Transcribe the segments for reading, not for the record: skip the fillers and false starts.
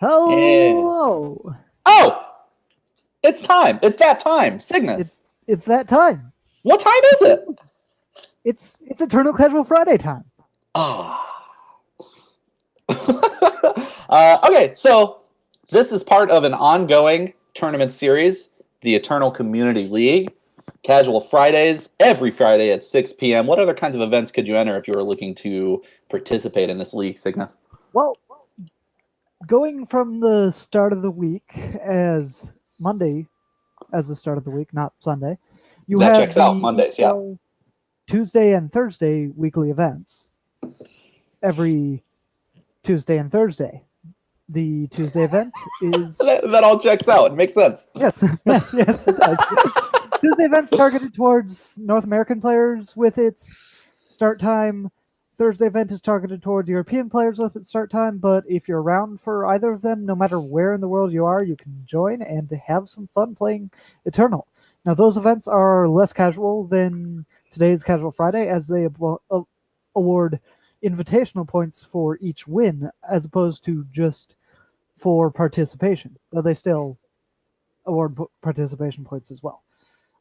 Yeah. Hello. Oh, it's time. It's that time. Cygnus. It's that time. What time is it? It's Eternal Casual Friday time. Ah. Okay, so this is part of an ongoing tournament series, the Eternal Community League. Casual Fridays, every Friday at 6 p.m. What other kinds of events could you enter if you were looking to participate in this league, Cygnus? Well, going from the start of the week as Monday as the start of the week, not Sunday, you That have checks the out. Mondays, yeah. ECL Tuesday and Thursday weekly events every Tuesday and Thursday. The Tuesday event is That all checks out. It makes sense. yes, yes, it does. Tuesday event's targeted towards North American players with its start time. Thursday event is targeted towards European players with its start time, but if you're around for either of them, no matter where in the world you are, you can join and have some fun playing Eternal. Now, those events are less casual than today's Casual Friday, as they award invitational points for each win, as opposed to just for participation, though they still award participation points as well.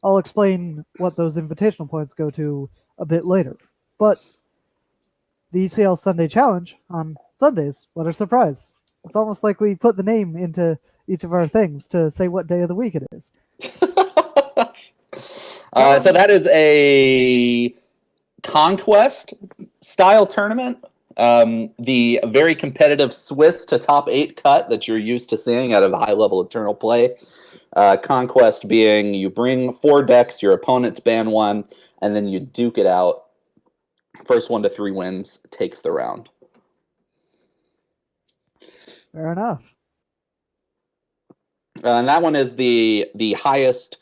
I'll explain what those invitational points go to a bit later. But the ECL Sunday Challenge on Sundays, what a surprise. It's almost like we put the name into each of our things to say what day of the week it is. So that is a conquest style tournament. The very competitive Swiss to top 8 cut that you're used to seeing out of high level Eternal play. Conquest being you bring 4 decks, your opponents ban 1, and then you duke it out. First 1 to 3 wins takes the round. Fair enough. And that one is the highest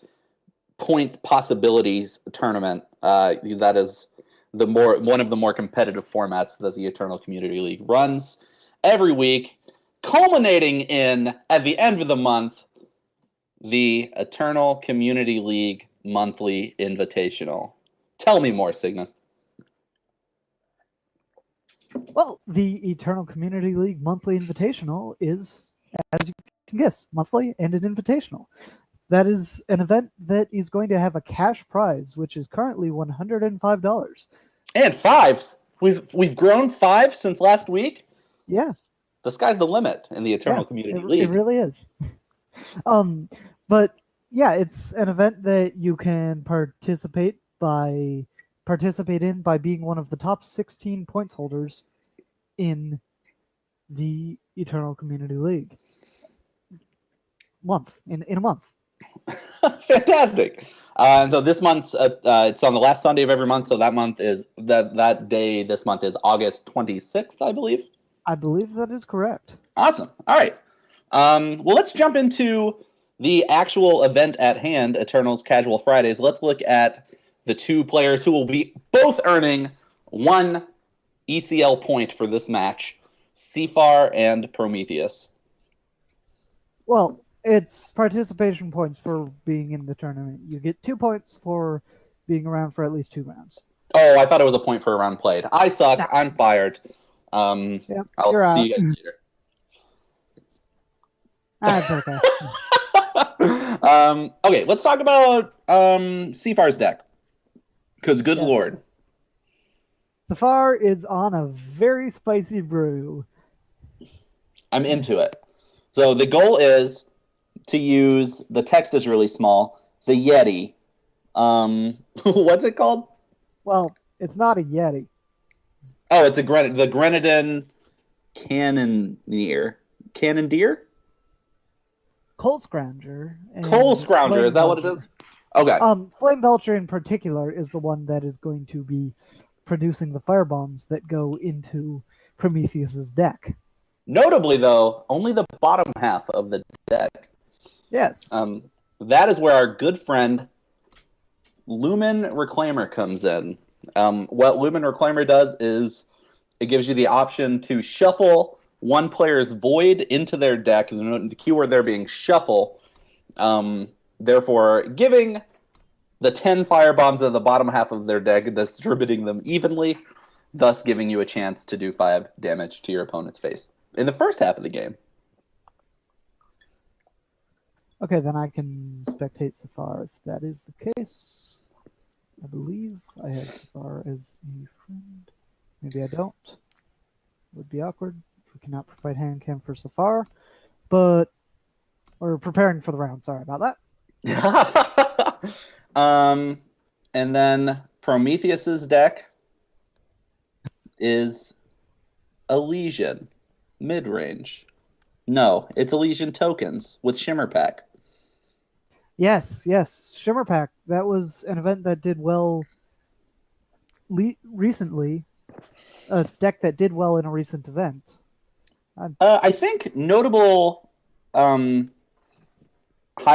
point possibilities tournament. That is one of the more competitive formats that the Eternal Community League runs every week, culminating in at the end of the month the Eternal Community League Monthly Invitational. Tell me more, Cygnus. Well, the Eternal Community League Monthly Invitational is, as you can guess, monthly and an invitational. That is an event that is going to have a cash prize, which is currently $105. And fives. We've grown 5 since last week. Yeah. The sky's the limit in the Eternal Community It League. really is. But yeah, it's an event that you can participate in by being one of the top 16 points holders in the Eternal Community League. In a month. Fantastic. So this month's it's on the last Sunday of every month. So that month is that day. This month is August 26th, I believe. I believe that is correct. Awesome. All right. Well, let's jump into the actual event at hand, Eternals Casual Fridays. Let's look at the 2 players who will be both earning 1 ECL point for this match, Seafar and Prometheus. Well, it's participation points for being in the tournament. You get 2 points for being around for at least 2 rounds. Oh, I thought it was a point per round played. I suck. Nah. I'm fired. Yeah, I'll see you guys later. That's okay. Okay, let's talk about Seafar's deck. Because good lord. Safar is on a very spicy brew. I'm into it. So the goal is to use, the text is really small, the Yeti. What's it called? Well, it's not a Yeti. Oh, it's the Grenadin Cannoneer. Cannoneer? Coal Scrounger. Coal Scrounger, is that what it is? Okay. Flame Belcher in particular is the one that is going to be producing the firebombs that go into Prometheus's deck. Notably, though, only the bottom half of the deck. Yes. That is where our good friend Lumen Reclaimer comes in. What Lumen Reclaimer does is it gives you the option to shuffle one player's void into their deck. The keyword there being shuffle. Therefore, giving the 10 firebombs at the bottom half of their deck, distributing them evenly, thus giving you a chance to do 5 damage to your opponent's face in the first half of the game. Okay, then I can spectate Safar if that is the case. I believe I have Safar as a friend. Maybe I don't. Would be awkward if we cannot provide hand cam for Safar. But we're preparing for the round. Sorry about that. um, and then Prometheus's deck is Elysian mid range. No, it's Elysian tokens with Shimmer Pack. Yes, Shimmer Pack. That was an event that did well recently. A deck that did well in a recent event. I think notable high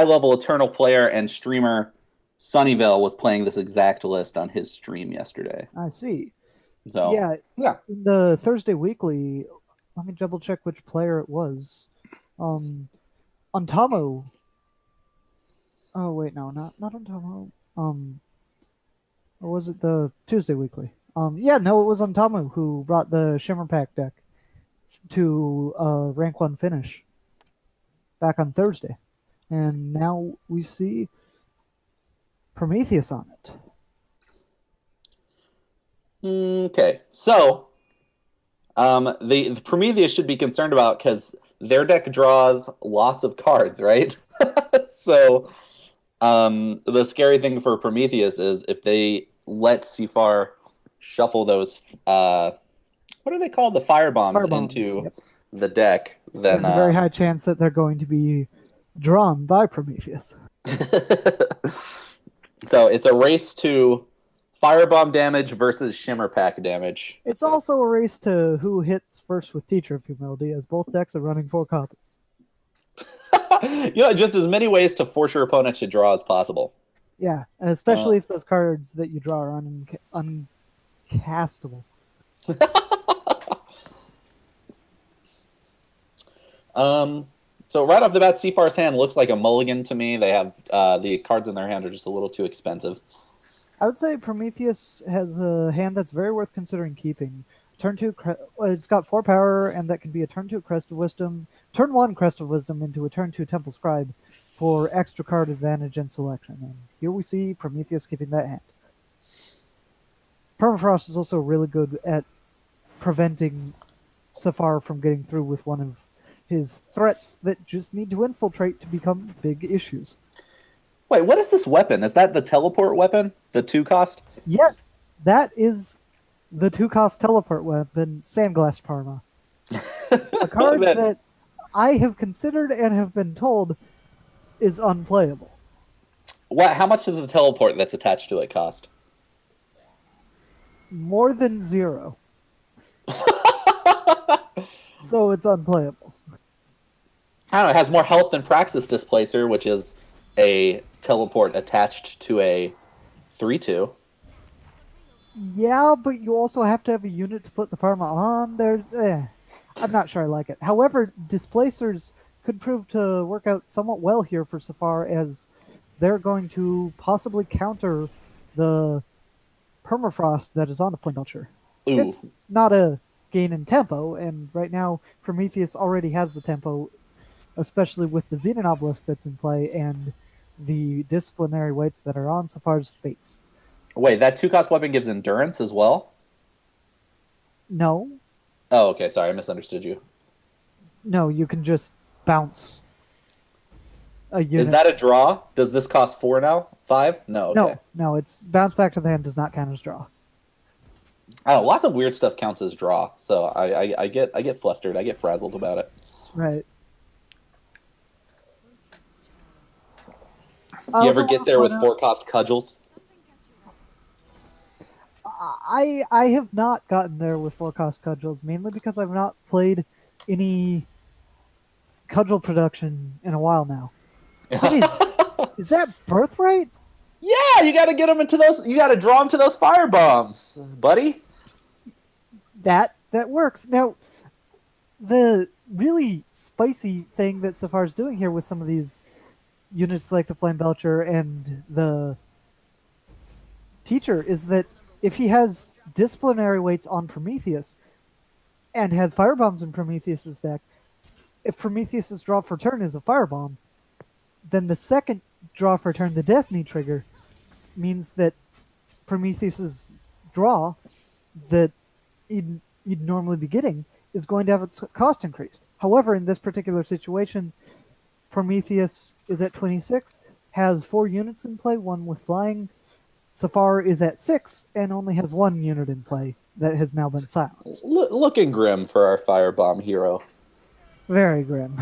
level Eternal player and streamer Sunnyvale was playing this exact list on his stream yesterday. I see. So Yeah, yeah. in the Thursday Weekly, let me double check which player it was. Antamo. Oh wait, no, not Antamo. Or was it the Tuesday Weekly? Yeah, no, it was Antamo who brought the Shimmer Pack deck to rank 1 finish back on Thursday. And now we see Prometheus on it. Okay, so the Prometheus should be concerned about because their deck draws lots of cards, right? So the scary thing for Prometheus is if they let Sifar shuffle those what are they called? The fire bombs into Yep. the deck, then There's a very high chance that they're going to be drawn by Prometheus. So it's a race to firebomb damage versus shimmer pack damage. It's also a race to who hits first with Teacher of Humility, as both decks are running 4 copies. Just as many ways to force your opponent to draw as possible. Yeah, especially if those cards that you draw are uncastable. So right off the bat, Seafar's hand looks like a mulligan to me. They have the cards in their hand are just a little too expensive. I would say Prometheus has a hand that's very worth considering keeping. Turn 2, it's got 4 power, and that can be a turn 2 Crest of Wisdom, turn 1 Crest of Wisdom into a turn 2 Temple Scribe for extra card advantage and selection. And here we see Prometheus keeping that hand. Permafrost is also really good at preventing Safar from getting through with one of his threats that just need to infiltrate to become big issues. Wait, what is this weapon? Is that the teleport weapon? The 2 cost? Yeah, that is the 2 cost teleport weapon, Sandglass Parma. A card that I have considered and have been told is unplayable. What? How much does the teleport that's attached to it cost? More than 0. So it's unplayable. I don't know. It has more health than Praxis Displacer, which is a teleport attached to a 3/2. Yeah, but you also have to have a unit to put the Parma on. I'm not sure I like it. However, Displacers could prove to work out somewhat well here for Safar, as they're going to possibly counter the Permafrost that is on the Flame Belcher. It's not a gain in tempo, and right now Prometheus already has the tempo, especially with the Xenon Obelisk that's in play and the disciplinary weights that are on Safar's face. Wait, that 2 cost weapon gives endurance as well? No. Oh, okay. Sorry, I misunderstood you. No, you can just bounce a unit. Is that a draw? Does this cost 4 now? 5? No. Okay. No. It's bounce back to the hand does not count as draw. Oh, lots of weird stuff counts as draw, so I get flustered. I get frazzled about it. Right. You ever get there with 4 cost cudgels? I have not gotten there with 4 cost cudgels, mainly because I've not played any cudgel production in a while now. Is that Birthright? Yeah, you got to get them into those. You got to draw them to those fire bombs, buddy. That works. Now, the really spicy thing that Safar's doing here with some of these units like the Flame Belcher and the Teacher is that if he has disciplinary weights on Prometheus and has firebombs in Prometheus's deck, if Prometheus's draw for turn is a firebomb, Then the second draw for turn, the Destiny trigger, means that Prometheus's draw that you'd normally be getting is going to have its cost increased. However, in this particular situation, Prometheus is at 26, has 4 units in play, 1 with flying. Safar is at 6 and only has 1 unit in play that has now been silenced. Looking grim for our firebomb hero. Very grim.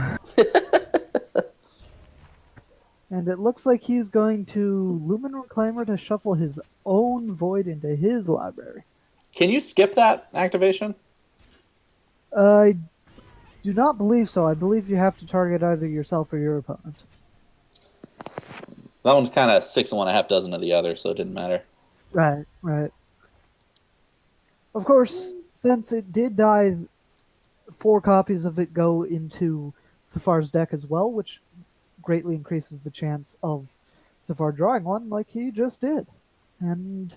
And it looks like he's going to Lumen Reclaimer to shuffle his own Void into his library. Can you skip that activation? I do not believe so. I believe you have to target either yourself or your opponent. That one's kind of 6 and 1 half dozen of the other, so it didn't matter. Right, right. Of course, since it did die, 4 copies of it go into Safar's deck as well, which greatly increases the chance of Safar drawing one like he just did. And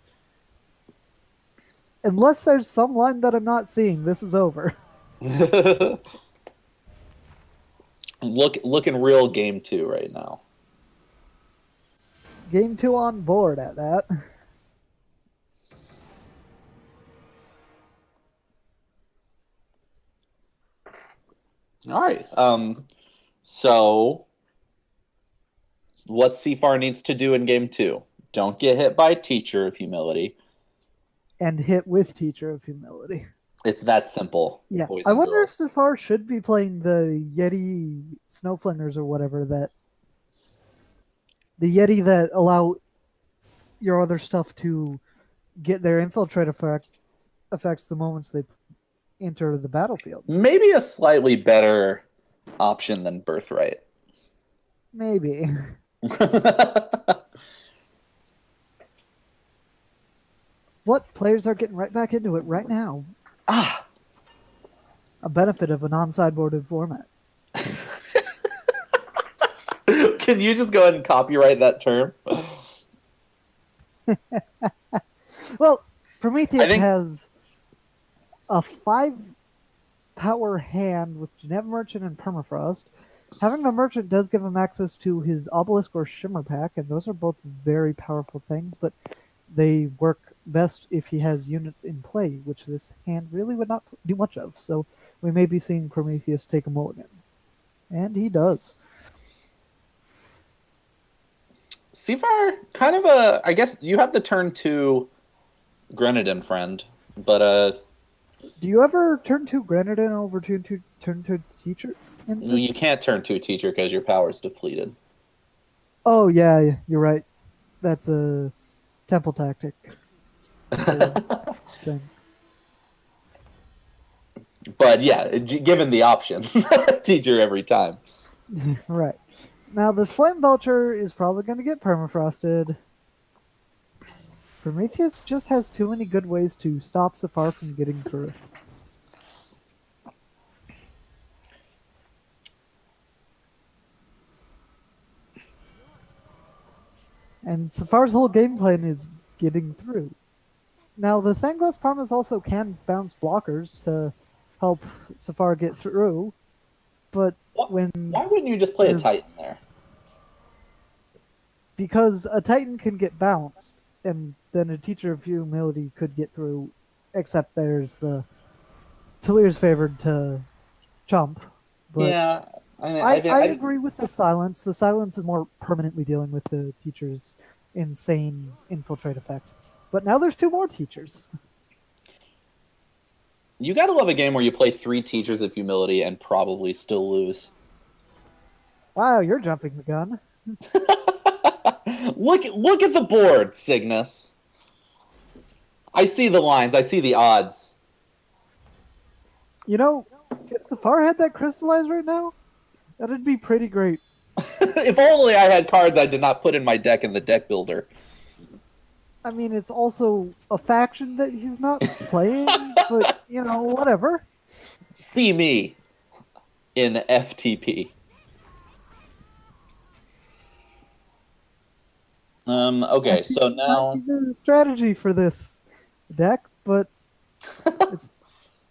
unless there's some line that I'm not seeing, this is over. Looking real game 2 right now. Game 2 on board at that. All right. So what Seafar needs to do in game 2? Don't get hit by Teacher of Humility. And hit with Teacher of Humility. It's that simple. Yeah. I wonder if Safar should be playing the Yeti Snowflingers or whatever that. The Yeti that allow your other stuff to get their infiltrate effects the moments they enter the battlefield. Maybe a slightly better option than Birthright. Maybe. What players are getting right back into it right now? Ah. A benefit of a non-sideboarded format. Can you just go ahead and copyright that term? Well, Prometheus has a 5-power hand with Geneva Merchant and Permafrost. Having the Merchant does give him access to his Obelisk or Shimmer Pack, and those are both very powerful things, but they work best if he has units in play, which this hand really would not do much of. So we may be seeing Prometheus take a mulligan. And he does. Seafar, kind of I guess you have the turn 2 Grenadin friend, but do you ever turn 2 Grenadin over to turn 2 Teacher? You can't turn 2 Teacher because your power's depleted. Oh yeah, you're right. That's a temple tactic thing. But yeah, given the option, Teacher every time. Right. Now this Flame Belcher is probably going to get permafrosted. Prometheus just has too many good ways to stop Safar from getting through. And Safar's whole game plan is getting through. Now, the Sandglass Promise also can bounce blockers to help Safar get through, but why wouldn't you just play a Titan there? Because a Titan can get bounced, and then a Teacher of Humility could get through, except there's the Talir's favored to chump. But yeah, I agree with the Silence. The Silence is more permanently dealing with the Teacher's insane infiltrate effect. But now there's 2 more Teachers. You gotta love a game where you play 3 Teachers of Humility and probably still lose. Wow, you're jumping the gun. Look at the board, Cygnus. I see the lines. I see the odds. You know, if Safar had that crystallized right now, that'd be pretty great. If only I had cards I did not put in my deck in the deck builder. I mean, it's also a faction that he's not playing, but, you know, whatever. See me in FTP. Okay, so now the strategy for this deck, but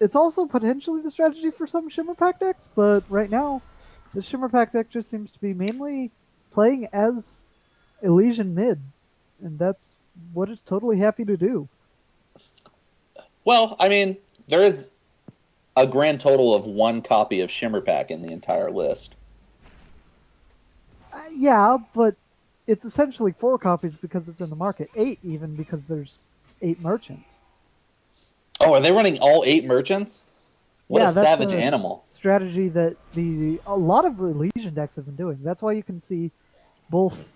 it's also potentially the strategy for some Shimmer Pack decks. But right now, the Shimmer Pack deck just seems to be mainly playing as Elysian mid, and that's what it's totally happy to do. Well, I mean, there is a grand total of 1 copy of Shimmerpack in the entire list. Yeah, but it's essentially 4 copies because it's in the market. 8 even because there's 8 merchants. Oh, are they running all 8 merchants? What Yeah, a that's savage a animal. strategy that a lot of Elysian decks have been doing. That's why you can see both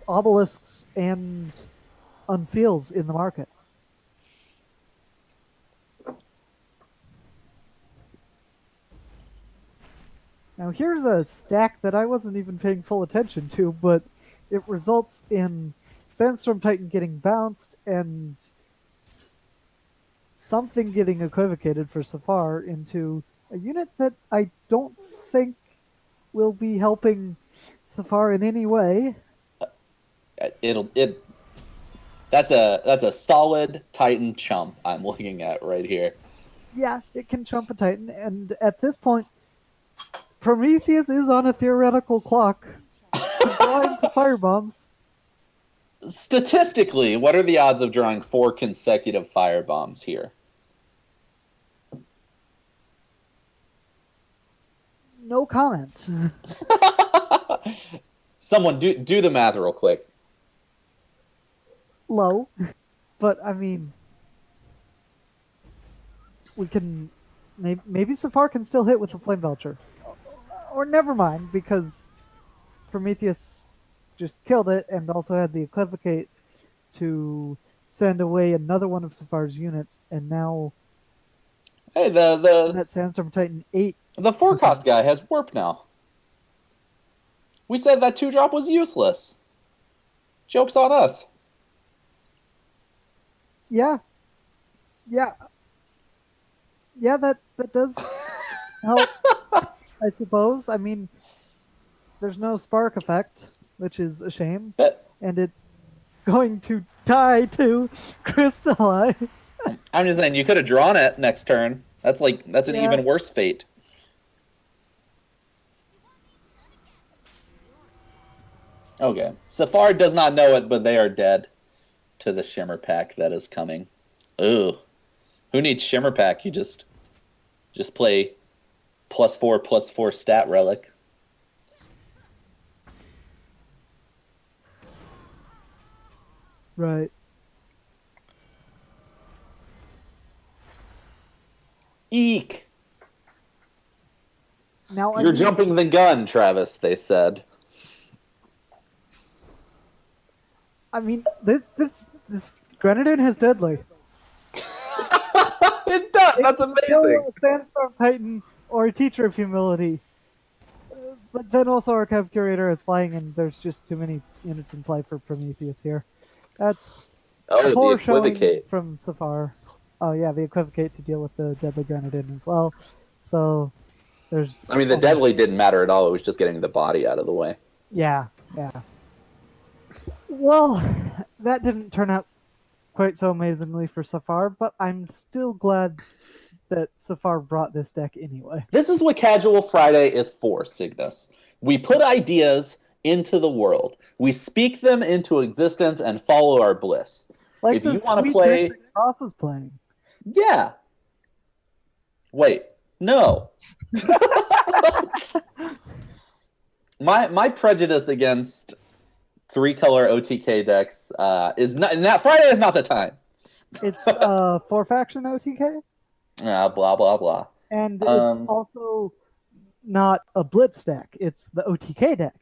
obelisks and unseals in the market. Now here's a stack that I wasn't even paying full attention to, but it results in Sandstorm Titan getting bounced and something getting equivocated for Safar into a unit that I don't think will be helping Safar in any way. That's a solid Titan chump I'm looking at right here. Yeah, it can trump a Titan, and at this point, Prometheus is on a theoretical clock to draw into firebombs. Statistically, what are the odds of drawing 4 consecutive firebombs here? No comment. Someone do the math real quick. Low, but I mean, we can maybe Safar can still hit with the Flame Belcher, or never mind because Prometheus just killed it and also had the Equivocate to send away another one of Safar's units, and now Hey, that Sandstorm Titan 8. the 4-cost guy has warp now. We said that 2-drop was useless. Joke's on us. Yeah, that does help, I suppose. I mean, there's no spark effect, which is a shame, and it's going to die to crystallize. I'm just saying, you could have drawn it next turn. That's an even worse fate. Okay. Safar does not know it, but they are dead to the Shimmer Pack that is coming. Ooh. Who needs Shimmer Pack? You just play +4/+4 stat relic. Right. Eek. Now You're jumping the gun, Travis, they said. I mean, this Grenadine has deadly. It does. That's amazing. A Sandstorm Titan or a Teacher of Humility. But then also our Cav Curator is flying, and there's just too many units in play for Prometheus here. That's the poor showing Equivocate from Safar. Oh yeah, the Equivocate to deal with the Deadly Grenadine as well. So there's. I mean, the Deadly didn't matter at all. It was just getting the body out of the way. Yeah. Well, that didn't turn out quite so amazingly for Safar, but I'm still glad that Safar brought this deck anyway. This is what Casual Friday is for, Cygnus. We put ideas into the world. We speak them into existence and follow our bliss. Like if the you want to sweet play, deck that Cross is playing. Yeah. Wait, no. my prejudice against 3-color OTK decks is not Friday is not the time. It's 4-faction OTK. Blah blah blah. And it's also not a Blitz deck. It's the OTK deck.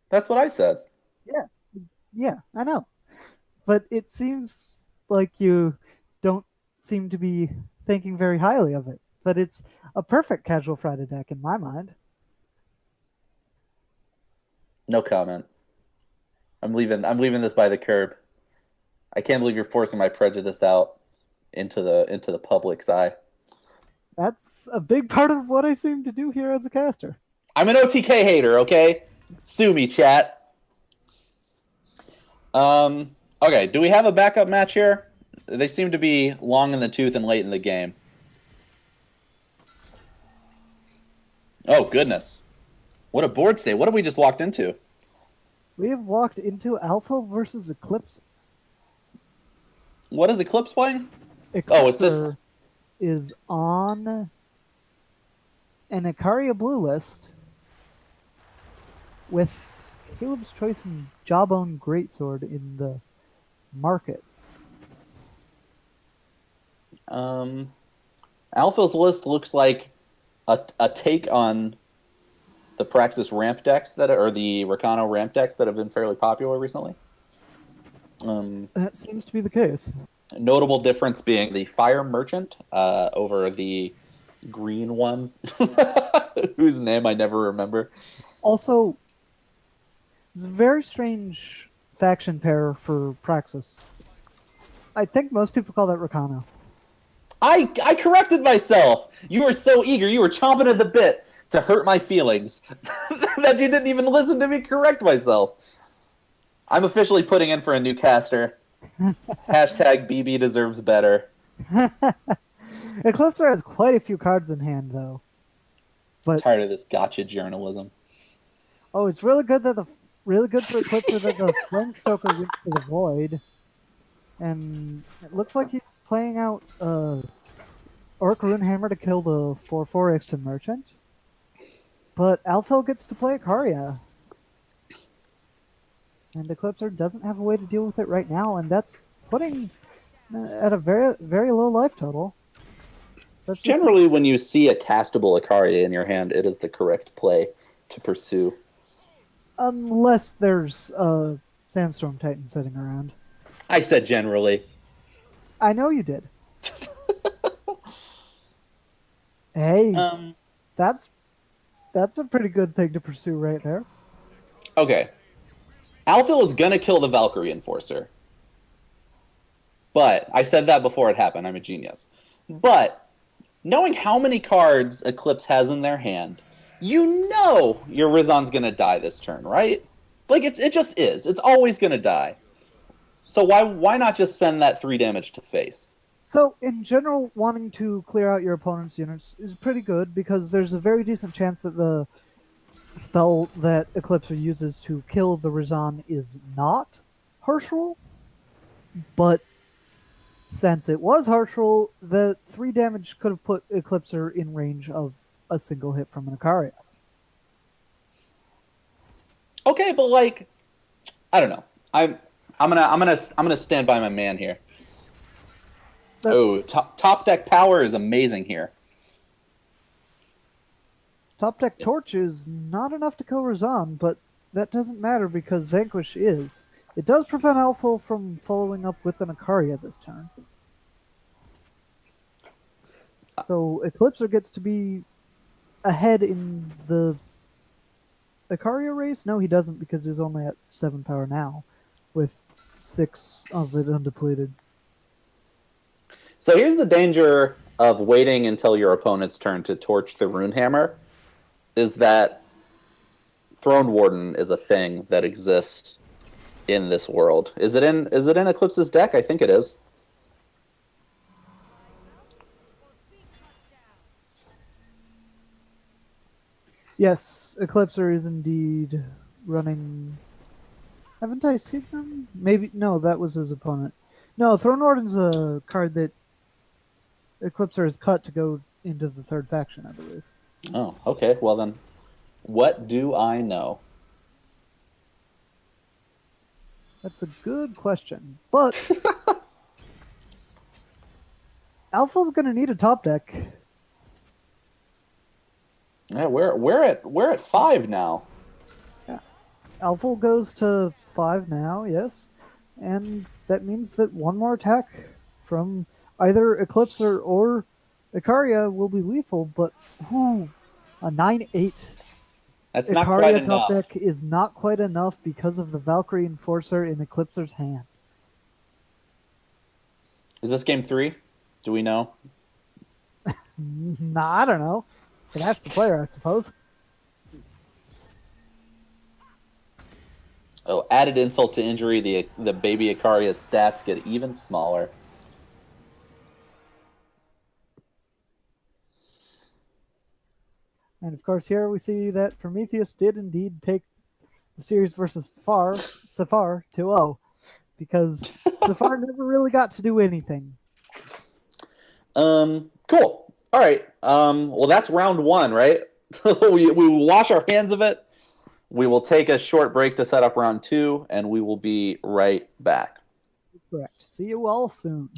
That's what I said. Yeah, I know. But it seems like you don't seem to be thinking very highly of it. But it's a perfect Casual Friday deck in my mind. No comment. I'm leaving this by the curb. I can't believe you're forcing my prejudice out into the public's eye. That's a big part of what I seem to do here as a caster. I'm an OTK hater, okay? Sue me, chat. Okay, do we have a backup match here? They seem to be long in the tooth and late in the game. Oh, goodness. What a board state. What have we just walked into? We have walked into Alpha versus Eclipse. What is Eclipse playing? Oh, is this... Eclipser is on an Icaria blue list with Caleb's Choice and Jawbone Greatsword in the market. Alpha's list looks like a take on the Praxis ramp decks or the Rakano ramp decks that have been fairly popular recently. That seems to be the case. Notable difference being the Fire Merchant over the green one, whose name I never remember. Also, it's a very strange faction pair for Praxis. I think most people call that Rakano. I corrected myself. You were so eager. You were chomping at the bit to hurt my feelings that you didn't even listen to me correct myself. I'm officially putting in for a new caster. Hashtag BB deserves better. Eclipser has quite a few cards in hand, though. But Tired of this gotcha journalism. oh, it's really good for Eclipser that the Flame Stoker went to the Void, and it looks like he's playing out Orc Runehammer to kill the 4/4 Exton Merchant. But Alphil gets to play Icaria. And Eclipser doesn't have a way to deal with it right now, and that's putting at a very, very low life total. Generally, when you see a castable Icaria in your hand, it is the correct play to pursue. Unless there's a Sandstorm Titan sitting around. I said generally. I know you did. Hey, that's a pretty good thing to pursue right there. Okay. Alphil is gonna kill the Valkyrie Enforcer. But, I said that before it happened, I'm a genius. But, knowing how many cards Eclipse has in their hand, you know your Rizon's gonna die this turn, right? Like, it just is. It's always gonna die. So why not just send that 3 damage to face? So, in general, wanting to clear out your opponent's units is pretty good, because there's a very decent chance that the spell that Eclipser uses to kill the Rizon is not Harsh Rule, but since it was Harsh Rule, the 3 damage could have put Eclipser in range of a single hit from an Icaria. Okay, but like, I don't know. I'm gonna stand by my man here. Top deck power is amazing here. Top deck Torch is not enough to kill Razan, but that doesn't matter because Vanquish is. It does prevent Alpha from following up with an Icaria this turn. So Eclipser gets to be ahead in the Icaria race? No, he doesn't because he's only at 7 power now, with 6 of it undepleted. So here's the danger of waiting until your opponent's turn to torch the Runehammer, is that Throne Warden is a thing that exists in this world. Is it in Eclipse's deck? I think it is. Yes, Eclipser is indeed running. Haven't I seen them? Maybe no, that was his opponent. No, Throne Warden's a card that Eclipser has cut to go into the 3rd faction, I believe. Oh, okay. Well then, what do I know? That's a good question, but Alpha's going to need a top deck. Yeah, we're at 5 now. Yeah, Alpha goes to 5 now, yes, and that means that one more attack from either Eclipser or Icaria will be lethal. But a 9/8. That's not quite Icaria top enough. deck is not quite enough because of the Valkyrie Enforcer in Eclipser's hand. Is this game 3? Do we know? Nah, I don't know. You can ask the player, I suppose. Oh, added insult to injury, the baby Icaria's stats get even smaller. And of course, here we see that Prometheus did indeed take the series versus Safar 2-0, because Safar never really got to do anything. Cool. All right. Well, that's round one, right? we will wash our hands of it. We will take a short break to set up round two, and we will be right back. Correct. See you all soon.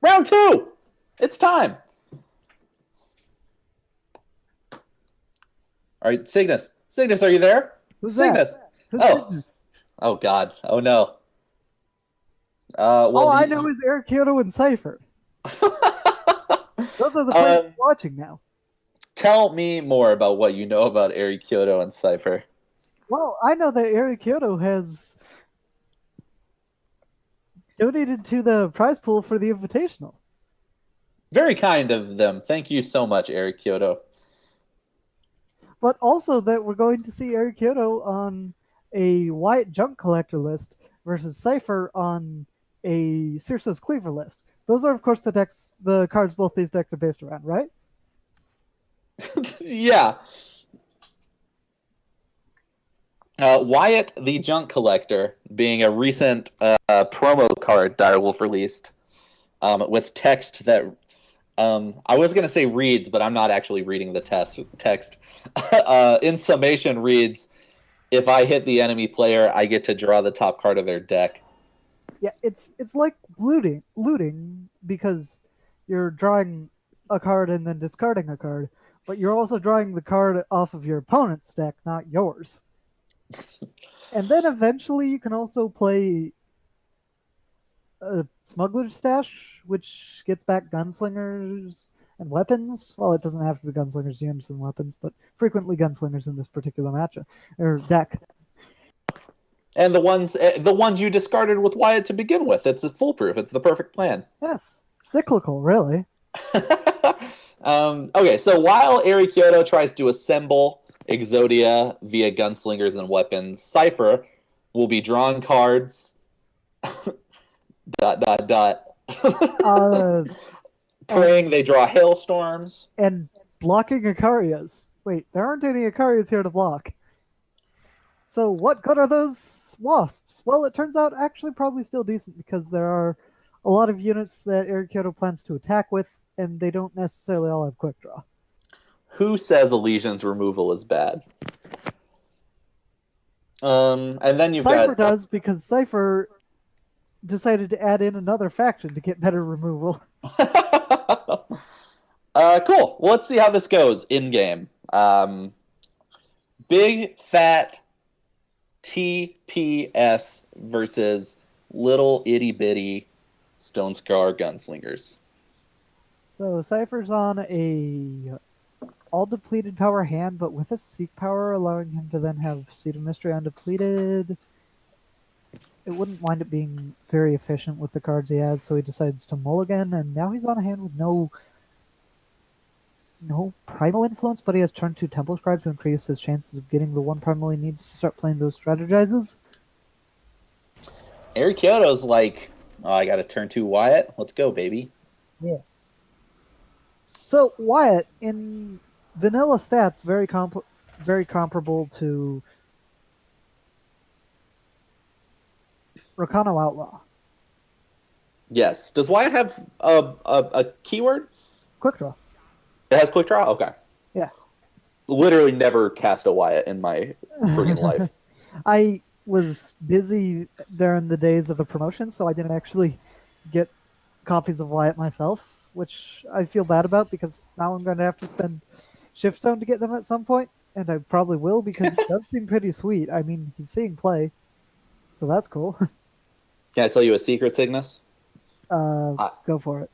Round 2! It's time! All right, Cygnus. Cygnus, are you there? Who's Cygnus. that? Who's Oh. Cygnus? Oh, God. Oh, no. All I know is Eric Kyoto and Cypher. Those are the players watching now. Tell me more about what you know about Eri Kyoto and Cypher. Well, I know that Eric Kyoto has donated to the prize pool for the Invitational. Very kind of them. Thank you so much, Eri Kyoto. But also that we're going to see Eric Kyoto on a Wyatt Junk Collector list versus Cypher on a Circe's Cleaver list. Those are, of course, the cards both these decks are based around, right? Yeah. Wyatt the Junk Collector being a recent promo card Direwolf released with text that I was going to say reads, but I'm not actually reading the text. In summation reads, if I hit the enemy player, I get to draw the top card of their deck. Yeah, it's like looting because you're drawing a card and then discarding a card, but you're also drawing the card off of your opponent's deck, not yours. And then eventually you can also play a Smuggler's Stash, which gets back gunslingers and weapons. Well, it doesn't have to be gunslingers, GMs, and weapons, but frequently gunslingers in this particular matchup or deck. And the ones you discarded with Wyatt to begin with. It's foolproof. It's the perfect plan. Yes, cyclical, really. Okay, so while Eri Kyoto tries to assemble Exodia via gunslingers and weapons, Cypher will be drawing cards. ... Praying they draw hailstorms. And blocking Icarias. Wait, there aren't any Icarias here to block. So what good are those wasps? Well, it turns out actually probably still decent because there are a lot of units that Eric Kyoto plans to attack with, and they don't necessarily all have quick draw. Who says Elysian's removal is bad? And then you've Cypher got... does because Cypher decided to add in another faction to get better removal. Cool. Well, let's see how this goes in game. Big fat TPS versus little itty bitty Stone Scar gunslingers. So Cypher's on a all depleted power hand, but with a Seek power, allowing him to then have Seed of Mystery undepleted. It wouldn't wind up being very efficient with the cards he has, so he decides to mulligan, and now he's on a hand with no primal influence, but he has turn 2 Temple Scribe to increase his chances of getting the one primal he needs to start playing those strategizes. Eri Kyoto's like, oh, I got a turn 2 Wyatt. Let's go, baby. Yeah. So Wyatt, in vanilla stats, very comparable to Rakano Outlaw. Yes. Does Wyatt have a keyword? Quick draw. It has quick draw? Okay. Yeah. Literally never cast a Wyatt in my friggin' life. I was busy during the days of the promotion, so I didn't actually get copies of Wyatt myself, which I feel bad about because now I'm going to have to spend Shiftstone to get them at some point, and I probably will because it does seem pretty sweet. I mean, he's seeing play, so that's cool. Can I tell you a secret, Cygnus? Go for it.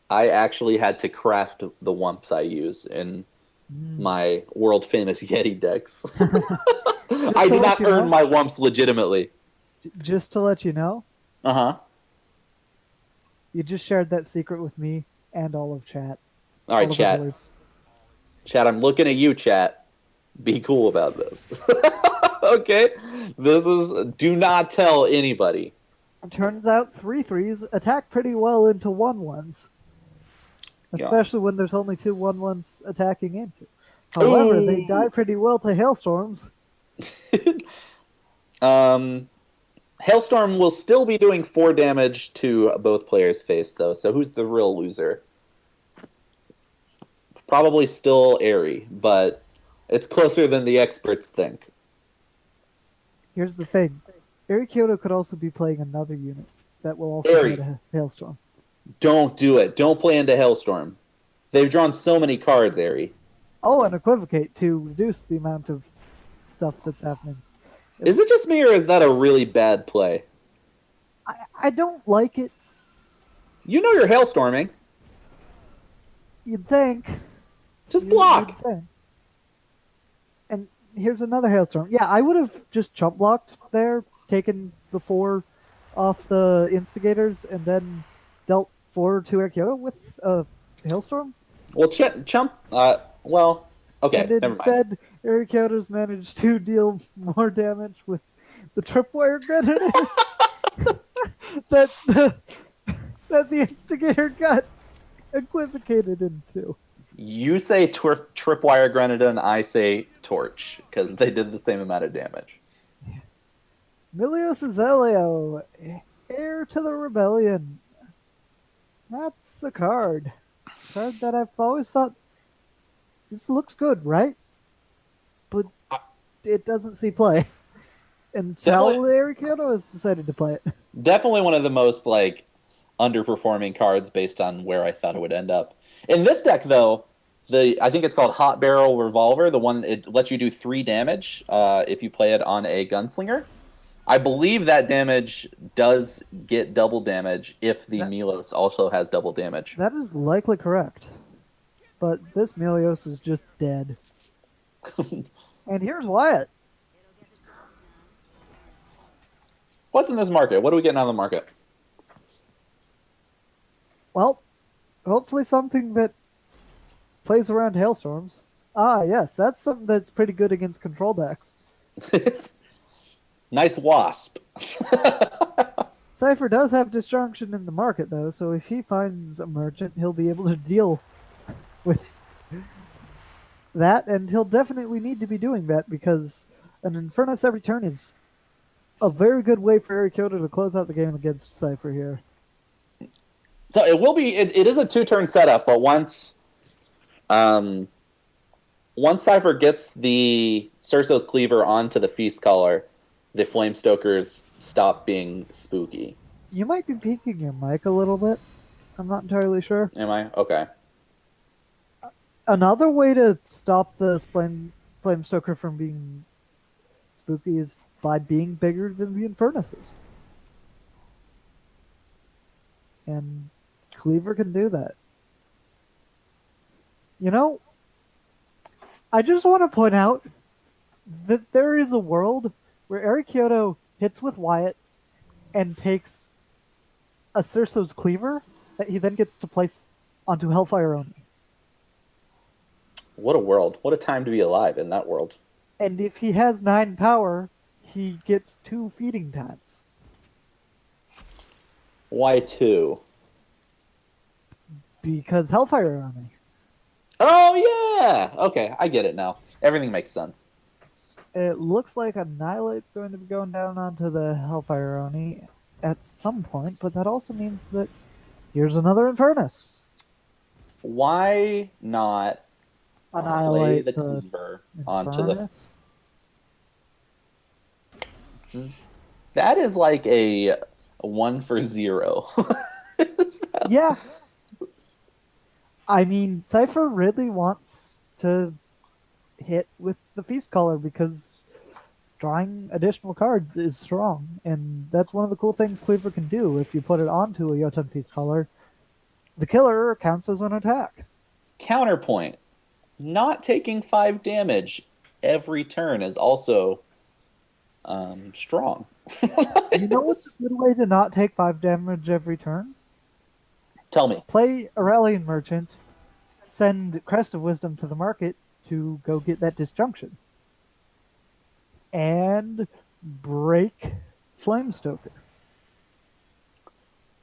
I actually had to craft the Wumps I use in my world-famous Yeti decks. I did not earn my Wumps legitimately. Just to let you know. Uh-huh. You just shared that secret with me and all of chat. All right, chat. Chat, I'm looking at you, chat. Be cool about this. Okay? This is... Do not tell anybody. Turns out 3/3s attack pretty well into 1/1s. Especially when there's only 2 1/1s attacking into. However, they die pretty well to hailstorms. Hailstorm will still be doing 4 damage to both players' face, though. So who's the real loser? Probably still Eri, but it's closer than the experts think. Here's the thing. Eri Kyoto could also be playing another unit that will also get a hailstorm. Don't do it. Don't play into Hailstorm. They've drawn so many cards, Ari. Oh, and equivocate to reduce the amount of stuff that's happening. Is it just me, or is that a really bad play? I don't like it. You know you're Hailstorming. You'd think. Just block. You'd think. And here's another hailstorm. Yeah, I would have just chump blocked there, taken the 4 off the instigators, and then dealt 4 to Arqueodo with a hailstorm. Well, Chump. Well, okay, And never mind. instead, Arqueodo's managed to deal more damage with the tripwire grenade that the instigator got equivocated into. You say Tripwire Grenadin, I say Torch, because they did the same amount of damage. Milios Azelio, heir to the rebellion. That's a card. Card that I've always thought, this looks good, right? But it doesn't see play. Until Arqueodo has decided to play it. Definitely one of the most, like, underperforming cards based on where I thought it would end up. In this deck, though, I think it's called Hot Barrel Revolver. The one it lets you do 3 damage if you play it on a gunslinger. I believe that damage does get double damage if the Milos also has double damage. That is likely correct, but this Milios is just dead. And here's Wyatt. What's in this market? What are we getting out of the market? Well, hopefully something that plays around hailstorms. Ah, yes, that's something that's pretty good against control decks. Nice wasp. Cypher does have Disjunction in the market, though, so if he finds a merchant, he'll be able to deal with that, and he'll definitely need to be doing that because an Infernus every turn is a very good way for Arqueodo to close out the game against Cypher here. So it will be. It is a 2-turn setup, but once Cypher gets the Cerso's Cleaver onto the Feast Caller, the Flamestokers stop being spooky. You might be peeking your mic a little bit. I'm not entirely sure. Am I? Okay. Another way to stop the Flamestoker from being spooky is by being bigger than the Infernuses. And Cleaver can do that. You know, I just want to point out that there is a world where Arqueodo hits with Wyatt and takes a Cerso's Cleaver that he then gets to place onto Hellfire Oni. What a world. What a time to be alive in that world. And if he has 9 power, he gets 2 feeding times. Why 2? Because Hellfire Oni. Oh, yeah! Okay, I get it now. Everything makes sense. It looks like Annihilate's going to be going down onto the Hellfire Oni at some point, but that also means that here's another Infernus. Why not Annihilate play the Cleaver onto Infernus? That is like a 1 for 0. Yeah. I mean, Cypher really wants to hit with the Feast Caller because drawing additional cards is strong, and that's one of the cool things Cleaver can do. If you put it onto a Jotun Feast Caller, the killer counts as an attack. Counterpoint. Not taking 5 damage every turn is also strong. You know what's a good way to not take 5 damage every turn? Tell me. Play Aurelian Merchant, send Crest of Wisdom to the market to go get that Disjunction, and break Flamestoker.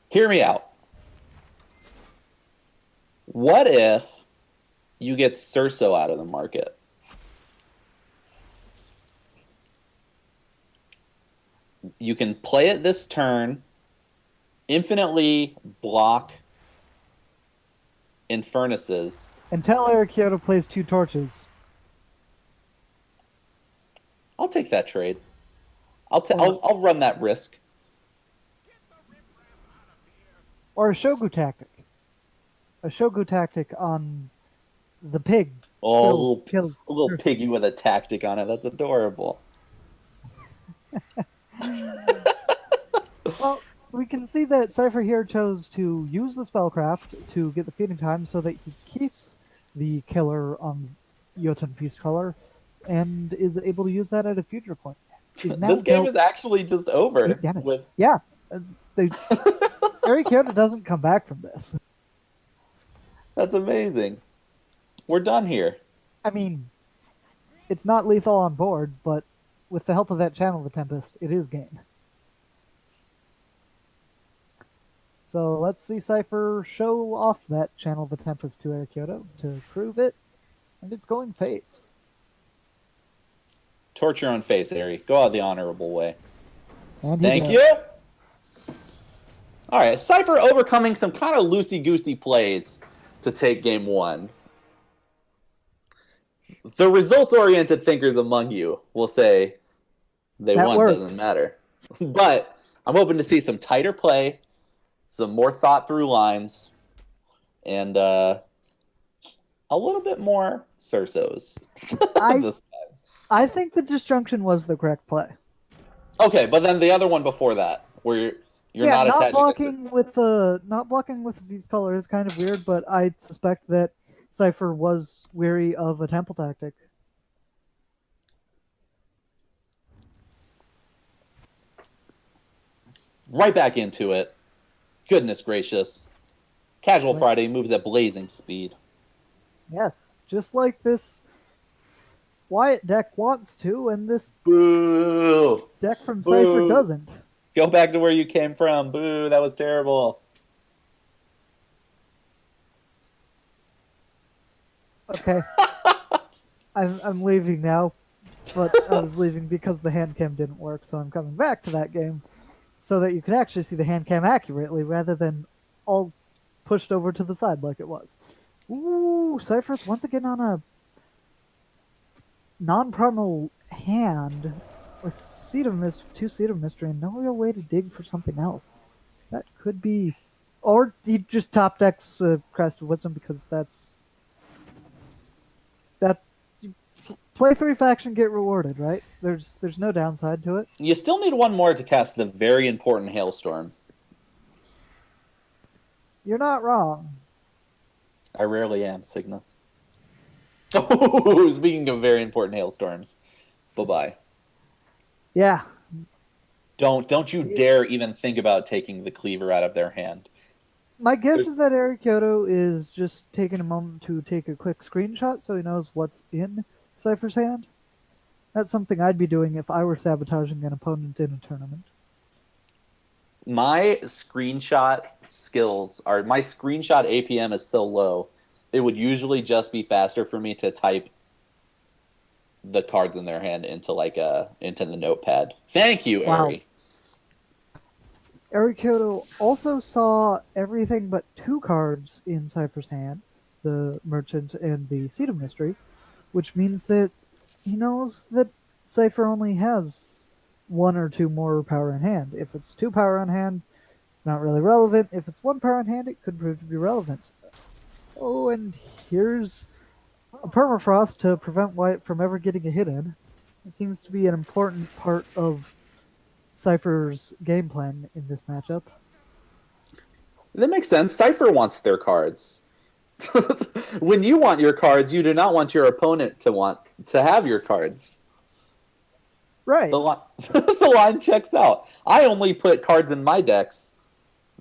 Hear me out. What if you get Cerso out of the market? You can play it this turn, infinitely block Infernuses. And tell Arqueodo plays 2 torches. I'll take that trade. I'll run that risk. Or a Shogu tactic. A Shogu tactic on the pig Oh, still kills. a little person. piggy with a tactic on it. That's adorable. Well, we can see that Cypher here chose to use the spellcraft to get the feeding time so that he keeps the killer on Jotun Feast color and is able to use that at a future point. He's now This game dealt is actually just 8 over damage. with. Yeah. They, Eric Kyoto doesn't come back from this. That's amazing. We're done here. I mean, it's not lethal on board, but with the help of that Channel of the Tempest, it is game. So let's see Cypher show off that Channel of the Tempest to Eric Kyoto to prove it, and it's going face. Torch your own face, Ari. Go out the honorable way. And Thank you. All right, Cypher overcoming some kind of loosey-goosey plays to take game one. The results-oriented thinkers among you will say they That won, worked. doesn't matter. But I'm hoping to see some tighter play, some more thought-through lines, and a little bit more Cersos. I think the disjunction was the correct play. Okay, but then the other one before that, where you're not blocking with the Feast color is kind of weird, but I suspect that Cypher was weary of a temple tactic. Right back into it. Goodness gracious. Casual Friday moves at blazing speed. Yes, just like this Wyatt deck wants to, and this Boo! deck from Cypher doesn't. Go back to where you came from. Boo, that was terrible. Okay. I'm leaving now, but I was leaving because the hand cam didn't work, so I'm coming back to that game so that you can actually see the hand cam accurately rather than all pushed over to the side like it was. Ooh, Cypher's once again on a non-primal hand with two Seed of Mystery and no real way to dig for something else. That could be... Or he just top decks Crest of Wisdom because that's... That... Play 3 faction, get rewarded, right? There's no downside to it. You still need one more to cast the very important Hailstorm. You're not wrong. I rarely am, Cygnus. Oh, speaking of very important hailstorms, bye-bye. Yeah. Don't you dare even think about taking the cleaver out of their hand. My guess is that Eric Kyoto is just taking a moment to take a quick screenshot so he knows what's in Cypher's hand. That's something I'd be doing if I were sabotaging an opponent in a tournament. My screenshot skills are... My screenshot APM is so low, it would usually just be faster for me to type the cards in their hand into the notepad. Thank you, Wow. Ari. Eric Kyoto also saw everything but 2 cards in Cypher's hand, the Merchant and the Seed of Mystery, which means that he knows that Cypher only has 1 or 2 more power in hand. If it's 2 power in hand, it's not really relevant. If it's 1 power in hand, it could prove to be relevant. Oh, and here's a Permafrost to prevent Wyatt from ever getting a hit in. It seems to be an important part of Cypher's game plan in this matchup. That makes sense. Cypher wants their cards. When you want your cards, you do not want your opponent to have your cards. Right. The line checks out. I only put cards in my decks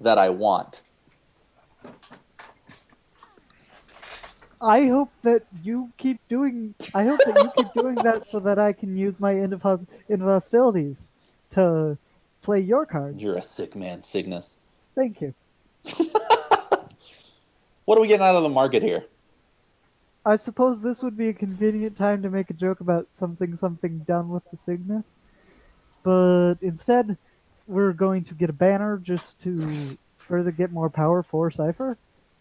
that I want. I hope that you keep doing that so that I can use my end of hostilities to play your cards. You're a sick man, Cygnus. Thank you. What are we getting out of the market here? I suppose this would be a convenient time to make a joke about something done with the Cygnus. But instead, we're going to get a banner just to further get more power for Cypher.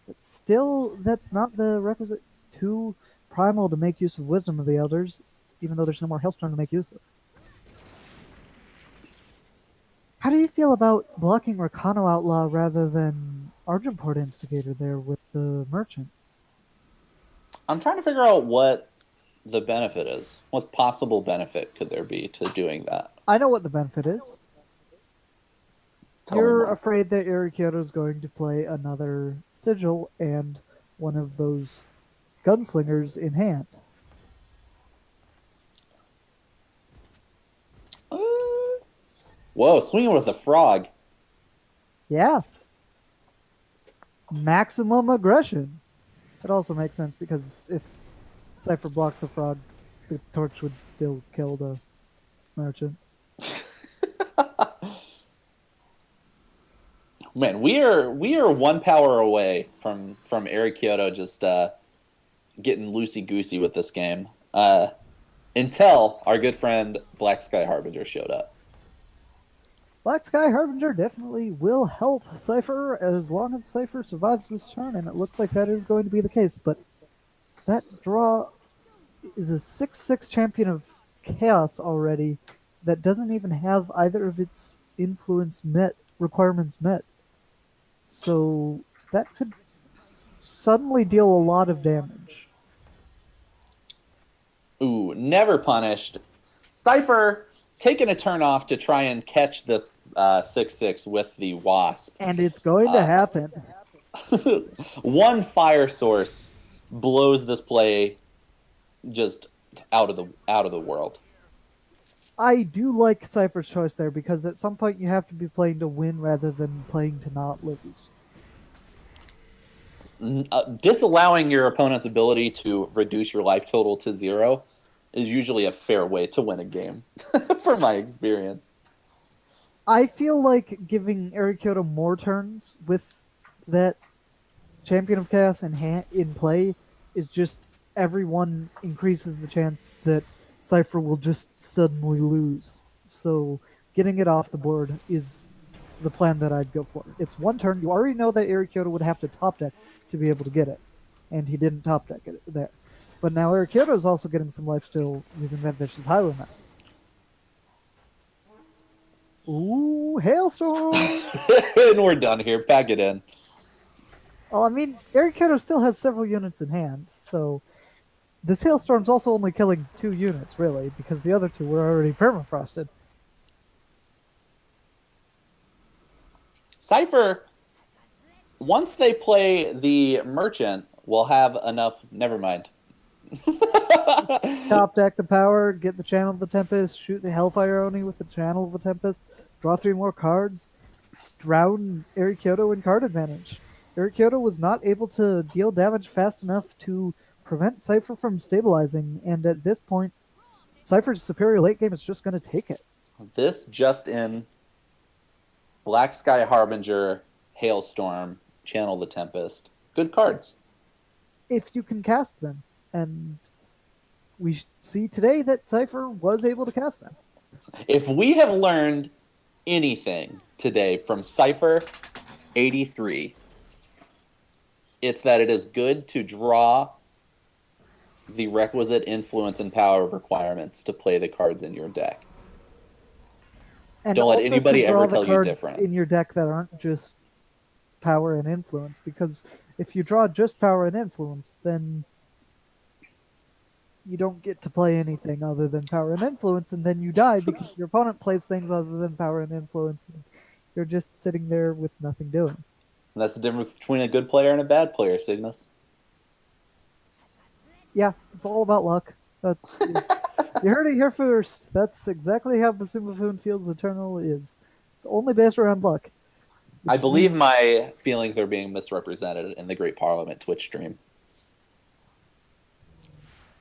But still, that's not the requisite 2 primal to make use of Wisdom of the Elders, even though there's no more Hailstorm to make use of. How do you feel about blocking Rakano Outlaw rather than Argenport instigator there with the merchant. I'm trying to figure out what the benefit is. What possible benefit could there be to doing that? I know what the benefit is. Tell me You're more. afraid that Kyoto is going to play another sigil and one of those gunslingers in hand. Uh, Whoa, swinging with a frog. Yeah, maximum aggression. It also makes sense because if Cypher blocked the frog, the torch would still kill the merchant. Man, we are one power away from Eric Kyoto just getting loosey goosey with this game. Until our good friend Black Sky Harbinger showed up. Black Sky Harbinger definitely will help Cypher as long as Cypher survives this turn, and it looks like that is going to be the case. But that draw is a 6/6 champion of Chaos already that doesn't even have either of its influence requirements met. So that could suddenly deal a lot of damage. Ooh, never punished. Cypher taking a turn off to try and catch this 6/6 with the Wasp. And it's going to happen. One fire source blows this play just out of the world. I do like Cypher's choice there because at some point you have to be playing to win rather than playing to not lose. Disallowing your opponent's ability to reduce your life total to 0 is usually a fair way to win a game, from my experience. I feel like giving Eric Kyoto more turns with that Champion of Chaos in play is just everyone increases the chance that Cypher will just suddenly lose. So getting it off the board is the plan that I'd go for. It's one turn. You already know that Eric Kyoto would have to top deck to be able to get it, and he didn't top deck it there. But now Eric Kyoto is also getting some life still using that Vicious Highwayman. Ooh, Hailstorm! And we're done here. Pack it in. Well, I mean, Eric Kyoto still has several units in hand, so this Hailstorm's also only killing 2 units, really, because the other 2 were already permafrosted. Cypher, once they play the Merchant, will have enough. Never mind. Top deck the power, get the Channel of the Tempest, shoot the Hellfire Oni with the Channel of the Tempest, draw 3 more cards, drown Eric Kyoto in card advantage. Eric Kyoto was not able to deal damage fast enough to prevent Cypher from stabilizing, and at this point, Cypher's superior late game is just going to take it. This just in: Black Sky Harbinger, Hailstorm, Channel the Tempest. Good cards. If you can cast them, and we see today that Cypher was able to cast them. If we have learned anything today from Cypher 83, it's that it is good to draw the requisite influence and power requirements to play the cards in your deck. And Don't let also anybody to draw ever the tell you cards different. in your deck that aren't just power and influence, because if you draw just power and influence, then you don't get to play anything other than power and influence, and then you die because your opponent plays things other than power and influence. And you're just sitting there with nothing doing. And that's the difference between a good player and a bad player, Cygnus. Yeah, it's all about luck. That's you heard it here first. That's exactly how Basuma feels Eternal is. It's only based around luck. I believe my feelings are being misrepresented in the Great Parliament Twitch stream.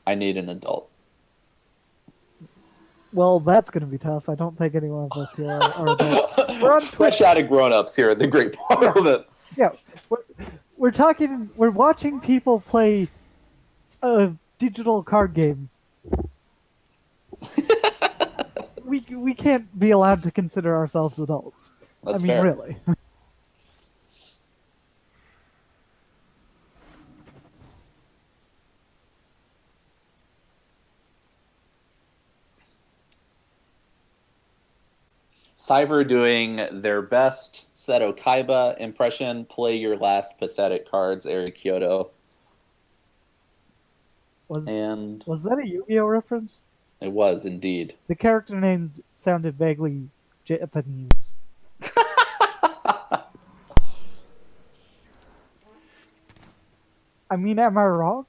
I need an adult. Well, that's going to be tough. I don't think anyone of us here are adults. We're on Twitch. Fresh out of grown-ups here at the Great Parliament. Yeah, we're watching people play a digital card game. we can't be allowed to consider ourselves adults. That's I mean, fair. really. Cypher doing their best Seto Kaiba impression. Play your last pathetic cards, Eric Kyoto. And Was that a Yu-Gi-Oh reference? it was indeed. The character name sounded vaguely Japanese. I mean, am I wrong?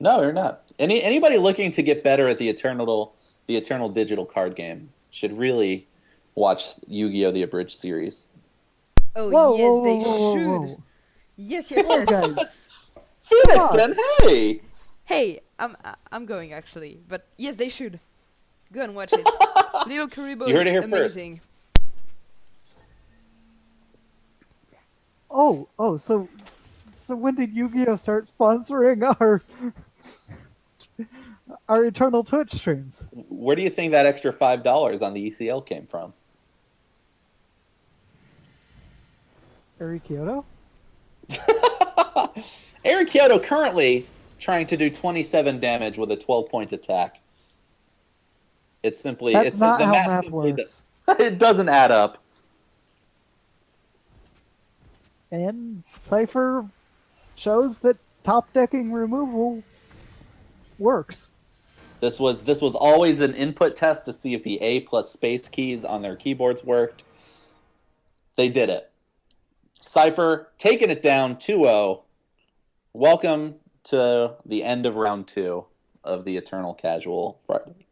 No, you're not. Anybody looking to get better at the Eternal digital card game should really watch Yu-Gi-Oh! The Abridged series. Oh Whoa, yes, whoa, they whoa, whoa, should. whoa. Yes, yes, Whoa, yes. guys. Phoenix, on. then, hey! Hey, I'm going actually, but yes, they should. Go and watch it. Little Kuribo You heard is it here first. amazing. So when did Yu-Gi-Oh start sponsoring our eternal Twitch streams? Where do you think that extra $5 on the ECL came from? Eric Kyoto? Eric Kyoto currently trying to do 27 damage with a 12-point attack. It's simply That's not the how math math simply works. It doesn't add up. And Cypher shows that top decking removal works. This was always an input test to see if the A plus space keys on their keyboards worked. They did it. Cypher taking it down 2-0. Welcome to the end of round 2 of the Eternal Casual Friday.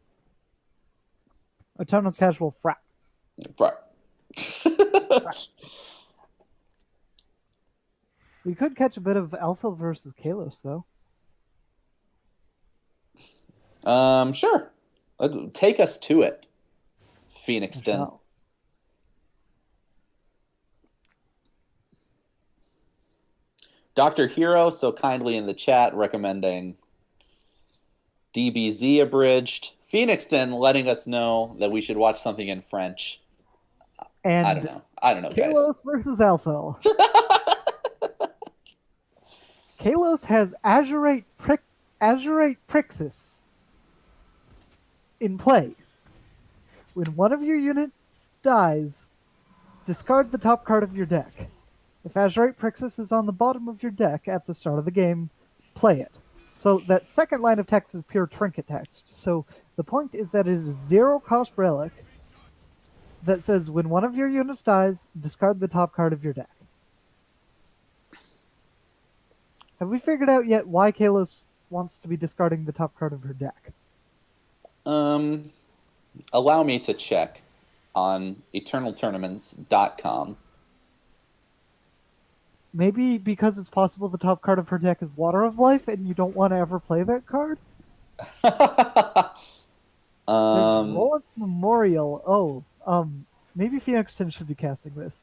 Eternal Casual Frat. We could catch a bit of Alpha versus Kalos, though. Sure. Take us to it, Phoenixton. Michelle. Dr. Hero so kindly in the chat recommending DBZ abridged. Phoenixton letting us know that we should watch something in French. And I don't know, guys. Kalos versus Alpha. Kalos has Azurite Prixis in play. When one of your units dies, discard the top card of your deck. If Azurite Prixis is on the bottom of your deck at the start of the game, play it. So that second line of text is pure trinket text. So the point is that it is 0-cost relic that says when one of your units dies, discard the top card of your deck. Have we figured out yet why Kalos wants to be discarding the top card of her deck? Allow me to check on eternaltournaments.com. Maybe because it's possible the top card of her deck is Water of Life and you don't want to ever play that card? There's Roland's Memorial. Maybe Phoenixton should be casting this.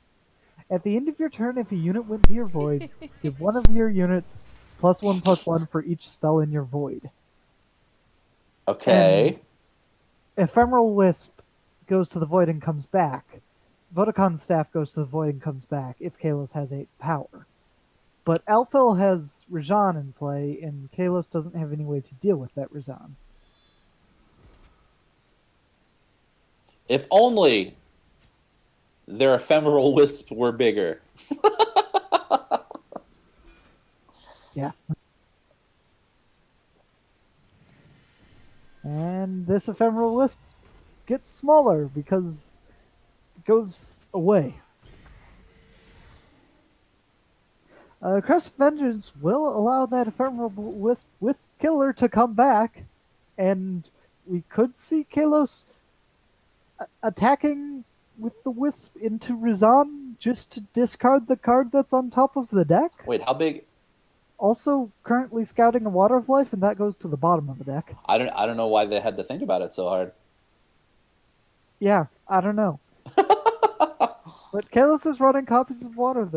At the end of your turn, if a unit went to your void, give one of your units +1/+1 for each spell in your void. Okay. And Ephemeral Wisp goes to the void and comes back. Vodacon's staff goes to the void and comes back if Kalos has 8 power. But Alphil has Rajan in play, and Kalos doesn't have any way to deal with that Rajan. If only their ephemeral wisp were bigger. Yeah. And this Ephemeral Wisp gets smaller because it goes away. Crest of Vengeance will allow that Ephemeral Wisp with Killer to come back, and we could see Kalos attacking with the Wisp into Rizan just to discard the card that's on top of the deck. Wait, how big? Also currently scouting a Water of Life, and that goes to the bottom of the deck. I don't know why they had to think about it so hard. Yeah, I don't know. But Kalos is running copies of Water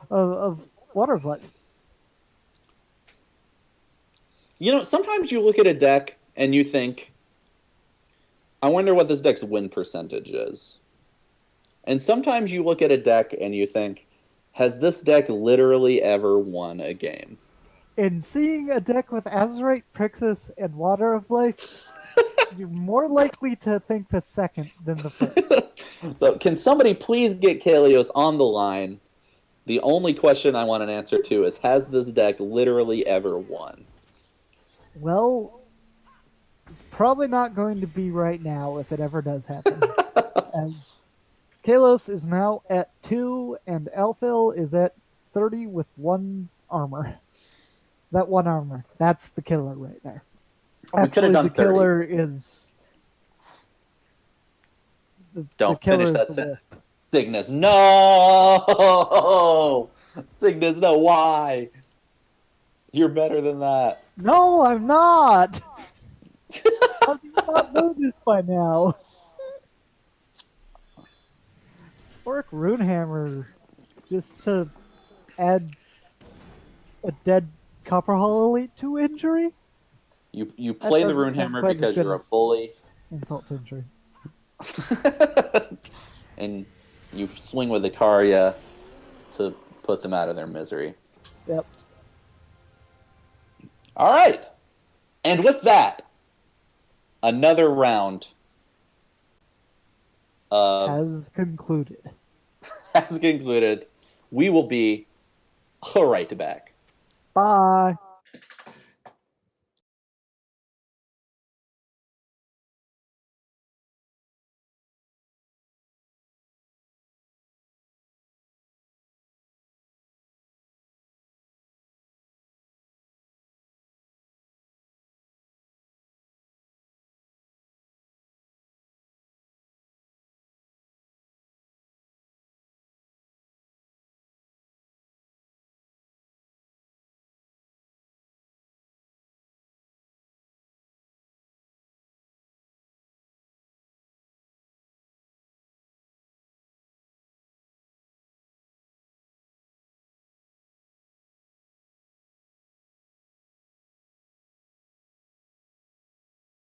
of Water of Life. You know, sometimes you look at a deck and you think, I wonder what this deck's win percentage is. And sometimes you look at a deck and you think, has this deck literally ever won a game? And seeing a deck with Azurite, Prixis, and Water of Life You're more likely to think the second than the first. So, can somebody please get Kalios on the line? The only question I want an answer to is: has this deck literally ever won? Well, it's probably not going to be right now if it ever does happen. And Kalos is now at 2, and Alphil is at 30 with 1 armor. That 1 armor. That's the killer right there. We could have Actually, done the 30. killer is. The Don't killer finish is that the sentence. wisp. Cygnus, no! Cygnus, no, why? You're better than that. No, I'm not! How do you not know this by now? Orc Runehammer, just to add a dead Copperhall Elite to injury? You That play the doesn't sound Runehammer quite as because good you're a as bully, insult to injury. and you swing with Icaria to put them out of their misery. Yep. All right, and with that, another round Has concluded. has concluded. We will be right back. Bye.